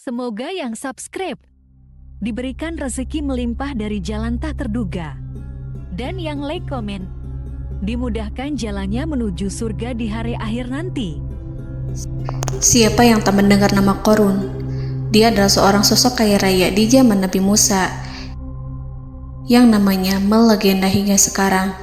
Semoga yang subscribe diberikan rezeki melimpah dari jalan tak terduga. Dan yang like komen, dimudahkan jalannya menuju surga di hari akhir nanti. Siapa yang tak mendengar nama Qorun? Dia adalah seorang sosok kaya raya di zaman Nabi Musa yang namanya melegenda hingga sekarang.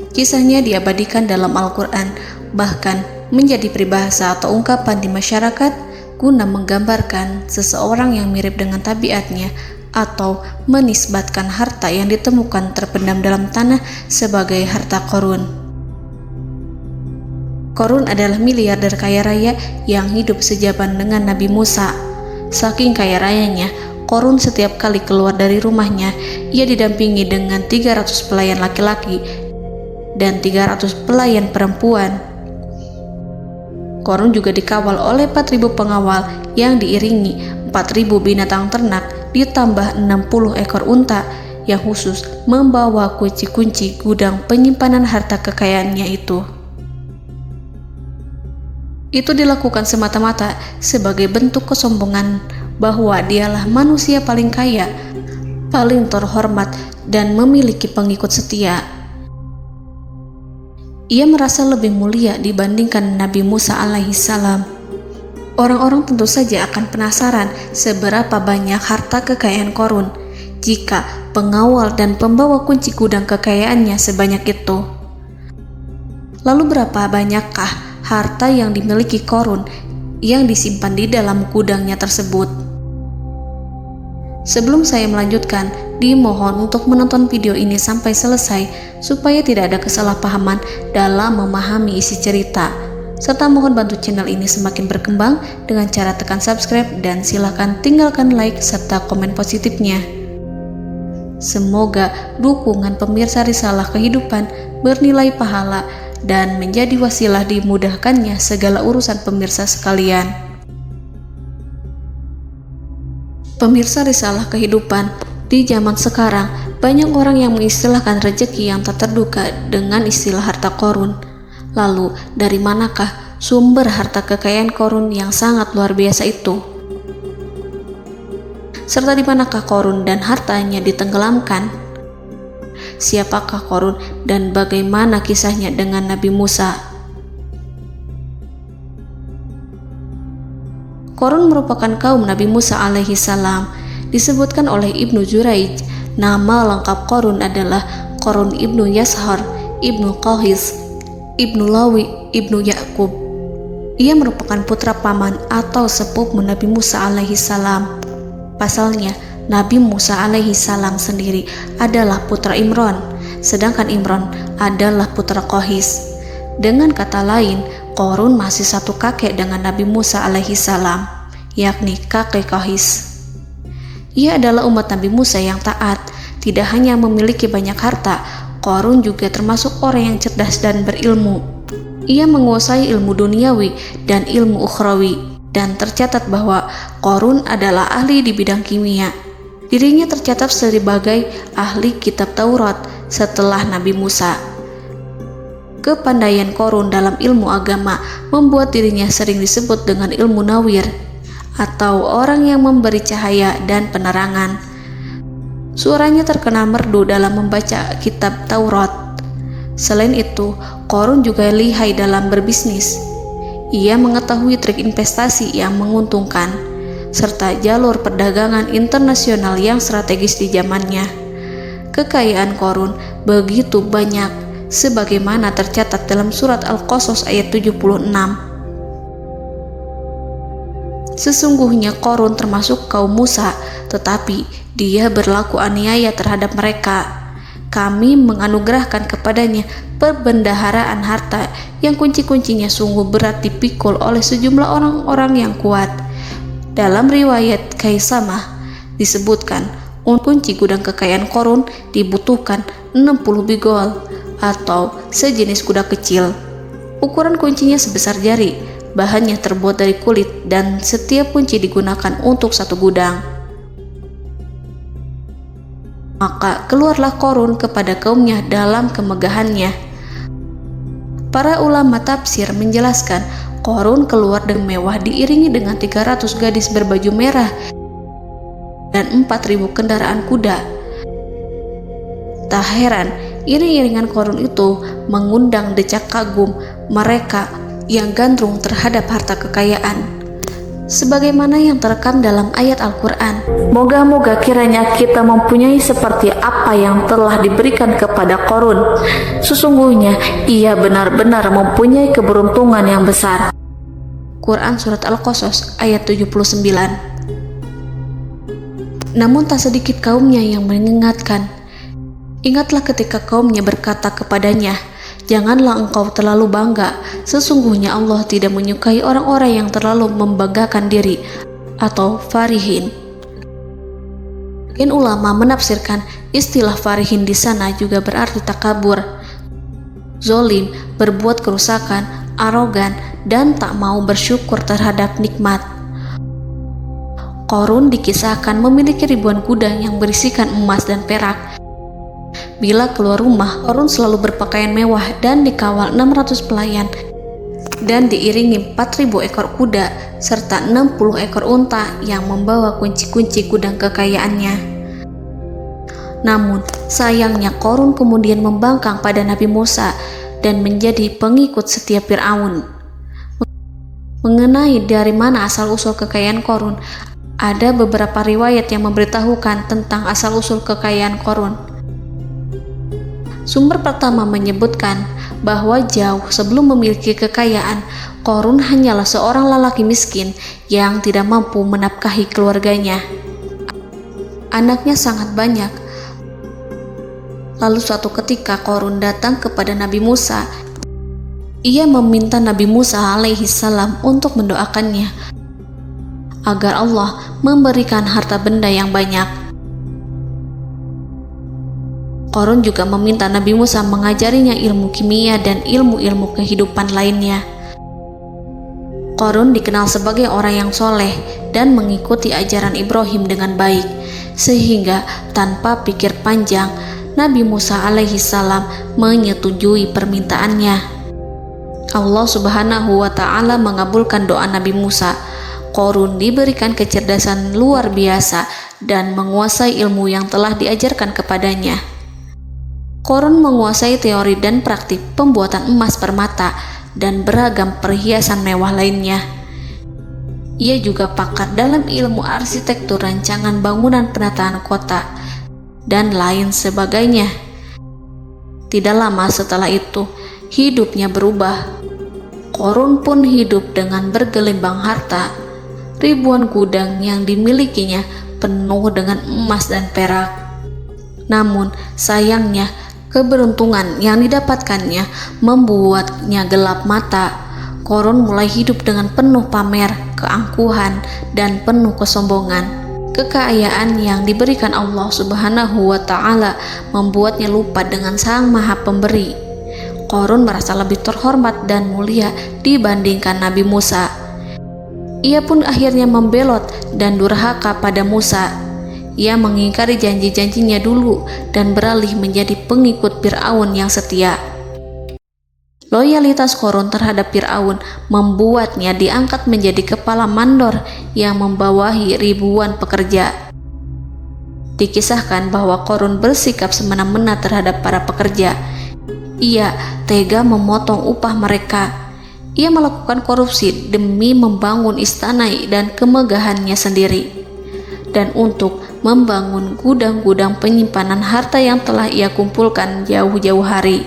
Kisahnya diabadikan dalam Al-Quran, bahkan menjadi peribahasa atau ungkapan di masyarakat guna menggambarkan seseorang yang mirip dengan tabiatnya atau menisbatkan harta yang ditemukan terpendam dalam tanah sebagai harta Qorun. Qorun adalah miliarder kaya raya yang hidup sejaman dengan Nabi Musa. Saking kaya rayanya, Qorun setiap kali keluar dari rumahnya, ia didampingi dengan 300 pelayan laki-laki dan 300 pelayan perempuan. Qorun juga dikawal oleh 4.000 pengawal yang diiringi 4.000 binatang ternak ditambah 60 ekor unta yang khusus membawa kunci-kunci gudang penyimpanan harta kekayaannya itu. Itu dilakukan semata-mata sebagai bentuk kesombongan bahwa dialah manusia paling kaya, paling terhormat, dan memiliki pengikut setia. Ia merasa lebih mulia dibandingkan Nabi Musa alaihissalam. Orang-orang tentu saja akan penasaran seberapa banyak harta kekayaan Qorun jika pengawal dan pembawa kunci gudang kekayaannya sebanyak itu. Lalu berapa banyakkah harta yang dimiliki Qorun yang disimpan di dalam gudangnya tersebut? Sebelum saya melanjutkan, dimohon untuk menonton video ini sampai selesai supaya tidak ada kesalahpahaman dalam memahami isi cerita, serta mohon bantu channel ini semakin berkembang dengan cara tekan subscribe dan silakan tinggalkan like serta komen positifnya. Semoga dukungan pemirsa Risalah Kehidupan bernilai pahala dan menjadi wasilah dimudahkannya segala urusan pemirsa sekalian. Pemirsa Risalah Kehidupan, di zaman sekarang banyak orang yang mengistilahkan rezeki yang tak terduga dengan istilah harta Qorun. Lalu dari manakah sumber harta kekayaan Qorun yang sangat luar biasa itu? Serta di manakah Qorun dan hartanya ditenggelamkan? Siapakah Qorun dan bagaimana kisahnya dengan Nabi Musa? Qorun merupakan kaum Nabi Musa alaihissalam. Disebutkan oleh Ibnu Juraij, nama lengkap Qorun adalah Qorun ibnu Yashar, ibnu Qahis, ibnu Lawi, ibnu Yakub. Ia merupakan putra paman atau sepupu Nabi Musa alaihissalam. Pasalnya, Nabi Musa alaihissalam sendiri adalah putra Imran, sedangkan Imran adalah putra Qahis. Dengan kata lain, Qorun masih satu kakek dengan Nabi Musa alaihissalam, yakni kakek Qahis. Ia adalah umat Nabi Musa yang taat. Tidak hanya memiliki banyak harta, Qorun juga termasuk orang yang cerdas dan berilmu. Ia menguasai ilmu duniawi dan ilmu ukhrawi, dan tercatat bahwa Qorun adalah ahli di bidang kimia. Dirinya tercatat sebagai ahli kitab Taurat setelah Nabi Musa. Kepandaian Qorun dalam ilmu agama membuat dirinya sering disebut dengan ilmu nawir, atau orang yang memberi cahaya dan penerangan. Suaranya terkenal merdu dalam membaca kitab Taurat. Selain itu, Qorun juga lihai dalam berbisnis. Ia mengetahui trik investasi yang menguntungkan, serta jalur perdagangan internasional yang strategis di zamannya. Kekayaan Qorun begitu banyak, sebagaimana tercatat dalam surat Al-Qasas ayat 76. Sesungguhnya Qorun termasuk kaum Musa, tetapi dia berlaku aniaya terhadap mereka. Kami menganugerahkan kepadanya perbendaharaan harta yang kunci-kuncinya sungguh berat dipikul oleh sejumlah orang-orang yang kuat. Dalam riwayat Kaisamah disebutkan, kunci gudang kekayaan Qorun dibutuhkan 60 bigol atau sejenis kuda kecil. Ukuran kuncinya sebesar jari, bahannya terbuat dari kulit, dan setiap kunci digunakan untuk satu gudang. Maka keluarlah Qorun kepada kaumnya dalam kemegahannya. Para ulama tafsir menjelaskan Korun keluar dengan mewah diiringi dengan 300 gadis berbaju merah dan 4.000 kendaraan kuda. Tak heran, iring-iringan Korun itu mengundang decak kagum mereka yang gandrung terhadap harta kekayaan. Sebagaimana yang terekam dalam ayat Al-Quran, moga-moga kiranya kita mempunyai seperti apa yang telah diberikan kepada Korun. Sesungguhnya ia benar-benar mempunyai keberuntungan yang besar. Quran Surat Al-Qasas ayat 79. Namun tak sedikit kaumnya yang mengingatkan. Ingatlah ketika kaumnya berkata kepadanya, janganlah engkau terlalu bangga, sesungguhnya Allah tidak menyukai orang-orang yang terlalu membanggakan diri atau farihin. Ulama menafsirkan istilah farihin di sana juga berarti takabur, zolim, berbuat kerusakan, arogan, dan tak mau bersyukur terhadap nikmat. Korun dikisahkan memiliki ribuan kuda yang berisikan emas dan perak. Bila keluar rumah, Korun selalu berpakaian mewah dan dikawal 600 pelayan dan diiringi 4.000 ekor kuda serta 60 ekor unta yang membawa kunci-kunci gudang kekayaannya. Namun, sayangnya Korun kemudian membangkang pada Nabi Musa dan menjadi pengikut setia Fir'aun. Mengenai dari mana asal-usul kekayaan Korun, ada beberapa riwayat yang memberitahukan tentang asal-usul kekayaan Korun. Sumber pertama menyebutkan bahwa jauh sebelum memiliki kekayaan, Korun hanyalah seorang lelaki miskin yang tidak mampu menafkahi keluarganya. Anaknya sangat banyak. Lalu suatu ketika Korun datang kepada Nabi Musa. Ia meminta Nabi Musa alaihi salam untuk mendoakannya agar Allah memberikan harta benda yang banyak. Korun juga meminta Nabi Musa mengajarinya ilmu kimia dan ilmu-ilmu kehidupan lainnya. Korun dikenal sebagai orang yang soleh dan mengikuti ajaran Ibrahim dengan baik, sehingga tanpa pikir panjang, Nabi Musa alaihi salam menyetujui permintaannya. Allah Subhanahu wa Ta'ala mengabulkan doa Nabi Musa. Korun diberikan kecerdasan luar biasa dan menguasai ilmu yang telah diajarkan kepadanya. Korun menguasai teori dan praktik pembuatan emas permata dan beragam perhiasan mewah lainnya. Ia juga pakar dalam ilmu arsitektur, rancangan bangunan, penataan kota, dan lain sebagainya. Tidak lama setelah itu, hidupnya berubah. Korun pun hidup dengan bergelimbang harta. Ribuan gudang yang dimilikinya penuh dengan emas dan perak. Namun, sayangnya, keberuntungan yang didapatkannya membuatnya gelap mata. Korun mulai hidup dengan penuh pamer, keangkuhan, dan penuh kesombongan. Kekayaan yang diberikan Allah Subhanahu wa Ta'ala membuatnya lupa dengan Sang Maha Pemberi. Korun merasa lebih terhormat dan mulia dibandingkan Nabi Musa. Ia pun akhirnya membelot dan durhaka pada Musa. Ia mengingkari janji-janjinya dulu dan beralih menjadi pengikut Fir'aun yang setia. Loyalitas Korun terhadap Fir'aun membuatnya diangkat menjadi kepala mandor yang membawahi ribuan pekerja. Dikisahkan bahwa Korun bersikap semena-mena terhadap para pekerja. Ia tega memotong upah mereka. Ia melakukan korupsi demi membangun istana dan kemegahannya sendiri, dan untuk membangun gudang-gudang penyimpanan harta yang telah ia kumpulkan jauh-jauh hari.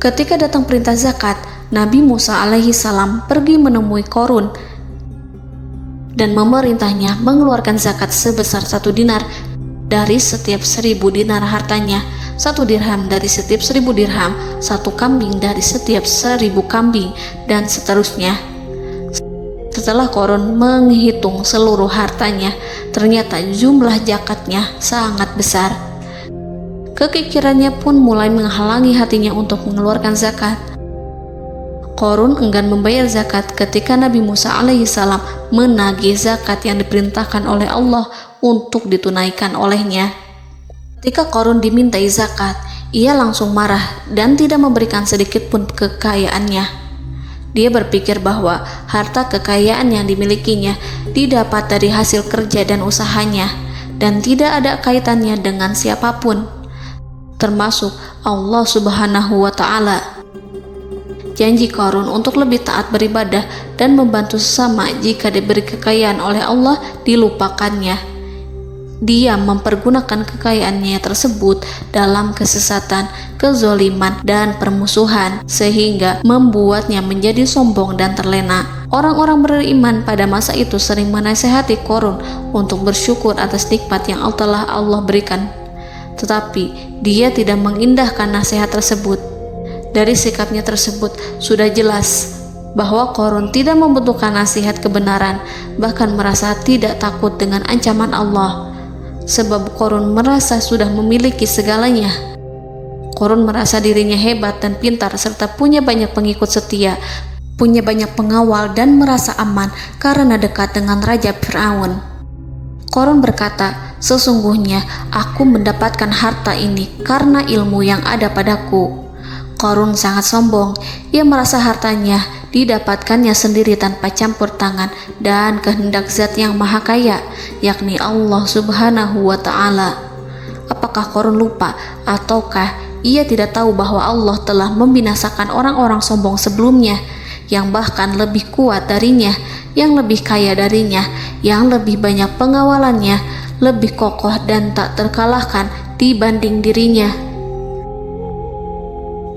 Ketika datang perintah zakat, Nabi Musa alaihi salam pergi menemui Korun dan memerintahnya mengeluarkan zakat sebesar 1 dinar dari setiap 1.000 dinar hartanya, 1 dirham dari setiap 1.000 dirham, 1 kambing dari setiap 1.000 kambing, dan seterusnya. Setelah Korun menghitung seluruh hartanya, ternyata jumlah zakatnya sangat besar. Kekikirannya pun mulai menghalangi hatinya untuk mengeluarkan zakat. Korun enggan membayar zakat ketika Nabi Musa alaihissalam menagih zakat yang diperintahkan oleh Allah untuk ditunaikan olehnya. Ketika Korun dimintai zakat, ia langsung marah dan tidak memberikan sedikit pun kekayaannya. Dia berpikir bahwa harta kekayaan yang dimilikinya didapat dari hasil kerja dan usahanya, dan tidak ada kaitannya dengan siapapun, termasuk Allah Subhanahu wa Ta'ala. Janji Qarun untuk lebih taat beribadah dan membantu sesama jika diberi kekayaan oleh Allah dilupakannya. Dia mempergunakan kekayaannya tersebut dalam kesesatan, kezoliman, dan permusuhan, sehingga membuatnya menjadi sombong dan terlena. Orang-orang beriman pada masa itu sering menasihati Qarun untuk bersyukur atas nikmat yang telah Allah berikan. Tetapi dia tidak mengindahkan nasihat tersebut. Dari sikapnya tersebut sudah jelas bahwa Qarun tidak membutuhkan nasihat kebenaran, bahkan merasa tidak takut dengan ancaman Allah. Sebab Qarun merasa sudah memiliki segalanya. Qarun merasa dirinya hebat dan pintar serta punya banyak pengikut setia, punya banyak pengawal dan merasa aman karena dekat dengan Raja Fir'aun. Qarun berkata, "Sesungguhnya aku mendapatkan harta ini karena ilmu yang ada padaku." Qarun sangat sombong. Ia merasa hartanya didapatkannya sendiri tanpa campur tangan dan kehendak Zat yang Maha Kaya, yakni Allah Subhanahu wa Ta'ala. Apakah Qarun lupa ataukah ia tidak tahu bahwa Allah telah membinasakan orang-orang sombong sebelumnya, yang bahkan lebih kuat darinya, yang lebih kaya darinya, yang lebih banyak pengawalannya, lebih kokoh dan tak terkalahkan dibanding dirinya?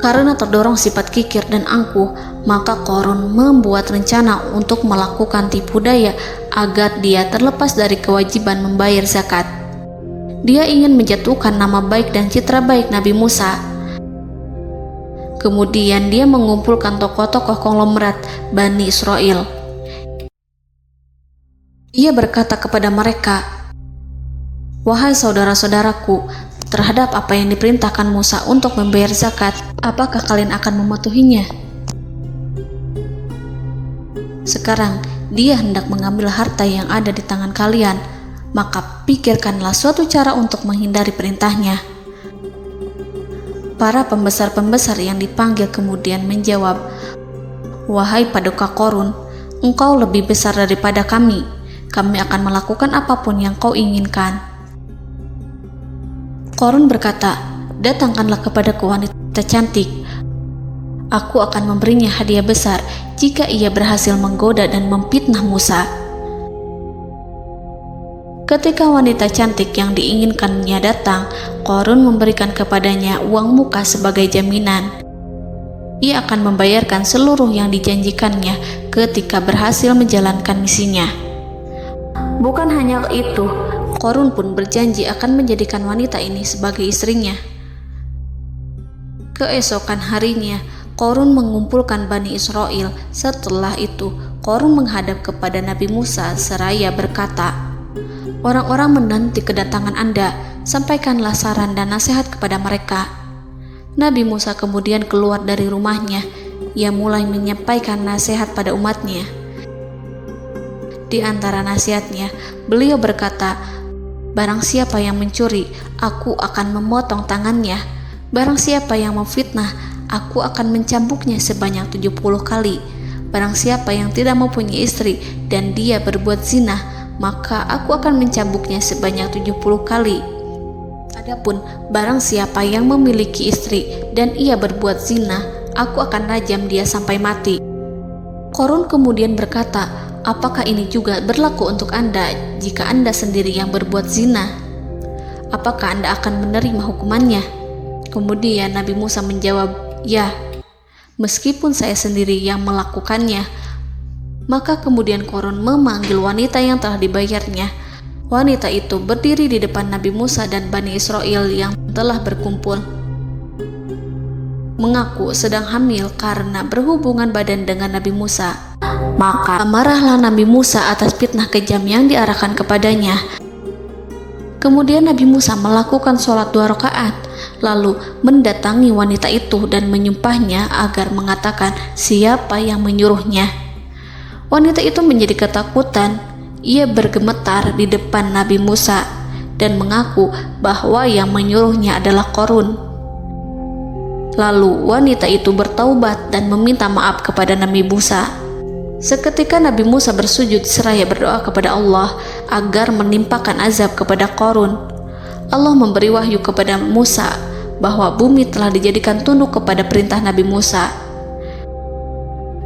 Karena terdorong sifat kikir dan angkuh, maka Qarun membuat rencana untuk melakukan tipu daya agar dia terlepas dari kewajiban membayar zakat. Dia ingin menjatuhkan nama baik dan citra baik Nabi Musa. Kemudian dia mengumpulkan tokoh-tokoh konglomerat Bani Israel. Ia berkata kepada mereka, "Wahai saudara-saudaraku, terhadap apa yang diperintahkan Musa untuk membayar zakat, apakah kalian akan mematuhinya? Sekarang dia hendak mengambil harta yang ada di tangan kalian, maka pikirkanlah suatu cara untuk menghindari perintahnya." Para pembesar-pembesar yang dipanggil kemudian menjawab, "Wahai paduka Qarun, engkau lebih besar daripada kami. Kami akan melakukan apapun yang kau inginkan." Qarun berkata, "Datangkanlah kepadaku wanita cantik. Aku akan memberinya hadiah besar jika ia berhasil menggoda dan memfitnah Musa." Ketika wanita cantik yang diinginkannya datang, Qarun memberikan kepadanya uang muka sebagai jaminan. Ia akan membayarkan seluruh yang dijanjikannya ketika berhasil menjalankan misinya. Bukan hanya itu, Qarun pun berjanji akan menjadikan wanita ini sebagai istrinya. Keesokan harinya, Qarun mengumpulkan Bani Israel. Setelah itu, Qarun menghadap kepada Nabi Musa seraya berkata, "Orang-orang menanti kedatangan Anda, sampaikanlah saran dan nasihat kepada mereka." Nabi Musa kemudian keluar dari rumahnya. Ia mulai menyampaikan nasihat pada umatnya. Di antara nasihatnya, beliau berkata, "Barang siapa yang mencuri, aku akan memotong tangannya. Barang siapa yang memfitnah, aku akan mencambuknya sebanyak 70 kali. Barang siapa yang tidak mempunyai istri dan dia berbuat zina, maka aku akan mencambuknya sebanyak 70 kali. Adapun barang siapa yang memiliki istri dan ia berbuat zina, aku akan rajam dia sampai mati." Qarun kemudian berkata, "Apakah ini juga berlaku untuk Anda jika Anda sendiri yang berbuat zina? Apakah Anda akan menerima hukumannya?" Kemudian Nabi Musa menjawab, "Ya, meskipun saya sendiri yang melakukannya." Maka kemudian Qarun memanggil wanita yang telah dibayarnya. Wanita itu berdiri di depan Nabi Musa dan Bani Israel yang telah berkumpul, mengaku sedang hamil karena berhubungan badan dengan Nabi Musa. Maka marahlah Nabi Musa atas fitnah kejam yang diarahkan kepadanya. Kemudian Nabi Musa melakukan sholat 2 rakaat, lalu mendatangi wanita itu dan menyumpahnya agar mengatakan siapa yang menyuruhnya. Wanita itu menjadi ketakutan. Ia bergemetar di depan Nabi Musa dan mengaku bahwa yang menyuruhnya adalah Qarun. Lalu wanita itu bertaubat dan meminta maaf kepada Nabi Musa. Seketika Nabi Musa bersujud seraya berdoa kepada Allah agar menimpakan azab kepada Qarun. Allah memberi wahyu kepada Musa bahwa bumi telah dijadikan tunduk kepada perintah Nabi Musa.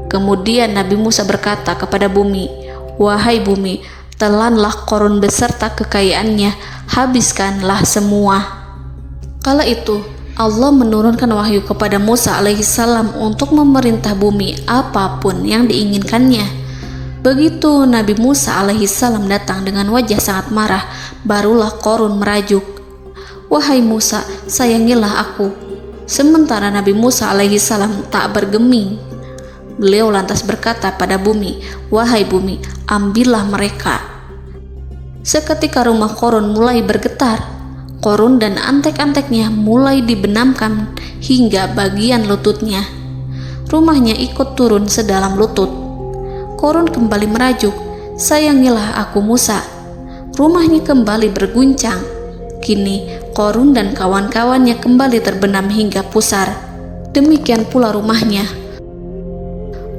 Kemudian Nabi Musa berkata kepada bumi, "Wahai bumi, telanlah Qarun beserta kekayaannya, habiskanlah semua." Kala itu Allah menurunkan wahyu kepada Musa alaihissalam untuk memerintah bumi apapun yang diinginkannya. Begitu Nabi Musa alaihissalam datang dengan wajah sangat marah, barulah Qarun merajuk, "Wahai Musa, sayangilah aku." Sementara Nabi Musa alaihissalam tak bergeming. Beliau lantas berkata pada bumi, "Wahai bumi, ambillah mereka." Seketika rumah Qarun mulai bergetar. Qarun dan antek-anteknya mulai dibenamkan hingga bagian lututnya. Rumahnya ikut turun sedalam lutut. Qarun kembali merajuk, "Sayangilah aku Musa." Rumahnya kembali berguncang. Kini Qarun dan kawan-kawannya kembali terbenam hingga pusar. Demikian pula rumahnya.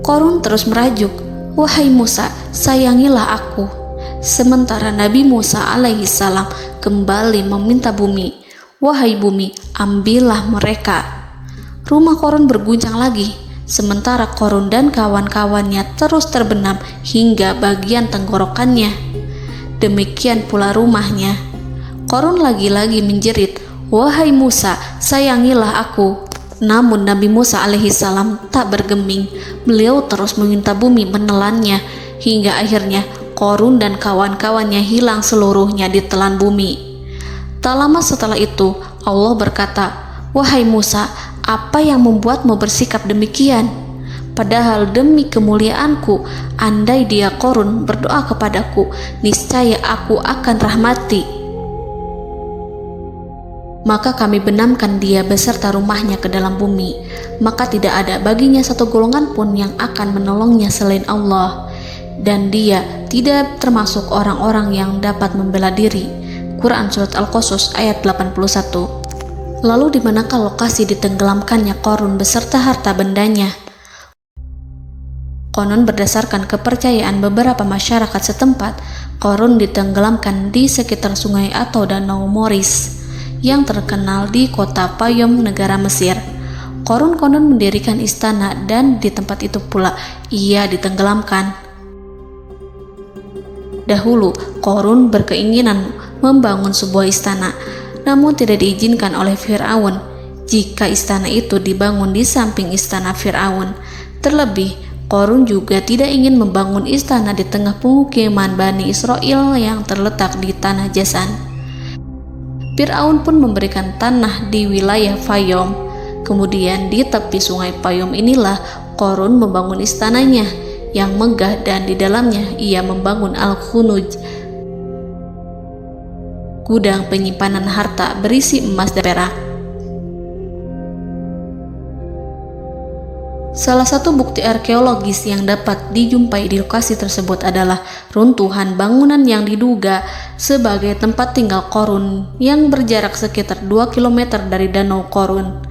Qarun terus merajuk, "Wahai Musa, sayangilah aku." Sementara Nabi Musa alaihissalam kembali meminta bumi, "Wahai bumi, ambillah mereka." Rumah Qarun berguncang lagi, sementara Qarun dan kawan-kawannya terus terbenam hingga bagian tenggorokannya. Demikian pula rumahnya. Qarun lagi-lagi menjerit, "Wahai Musa, sayangilah aku." Namun Nabi Musa alaihissalam tak bergeming. Beliau terus meminta bumi menelannya, hingga akhirnya Qarun dan kawan-kawannya hilang seluruhnya ditelan bumi. Tak lama setelah itu Allah berkata, "Wahai Musa, apa yang membuatmu bersikap demikian? Padahal demi kemuliaanku, andai dia Qarun berdoa kepadaku, niscaya aku akan rahmati. Maka kami benamkan dia beserta rumahnya ke dalam bumi, maka tidak ada baginya satu golongan pun yang akan menolongnya selain Allah, dan dia tidak termasuk orang-orang yang dapat membela diri." Quran Surat Al-Qasas ayat 81. Lalu di manakah lokasi ditenggelamkannya Qarun beserta harta bendanya? Konon berdasarkan kepercayaan beberapa masyarakat setempat, Qarun ditenggelamkan di sekitar sungai atau danau Moris yang terkenal di kota Payom, negara Mesir. Qarun konon mendirikan istana dan di tempat itu pula ia ditenggelamkan. Dahulu, Qarun berkeinginan membangun sebuah istana, namun tidak diizinkan oleh Fir'aun jika istana itu dibangun di samping istana Fir'aun. Terlebih, Qarun juga tidak ingin membangun istana di tengah pemukiman Bani Israel yang terletak di tanah Jasan. Fir'aun pun memberikan tanah di wilayah Fayom. Kemudian di tepi sungai Payom inilah Qarun membangun istananya yang megah, dan di dalamnya ia membangun Al-Khunuj, gudang penyimpanan harta berisi emas dan perak. Salah satu bukti arkeologis yang dapat dijumpai di lokasi tersebut adalah runtuhan bangunan yang diduga sebagai tempat tinggal Qarun yang berjarak sekitar 2 km dari Danau Qarun.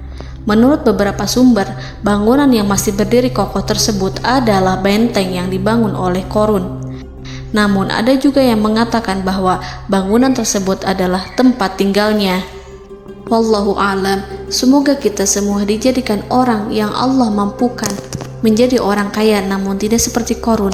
Menurut beberapa sumber, bangunan yang masih berdiri kokoh tersebut adalah benteng yang dibangun oleh Qarun. Namun ada juga yang mengatakan bahwa bangunan tersebut adalah tempat tinggalnya. Wallahu a'lam. Semoga kita semua dijadikan orang yang Allah mampukan menjadi orang kaya namun tidak seperti Qarun,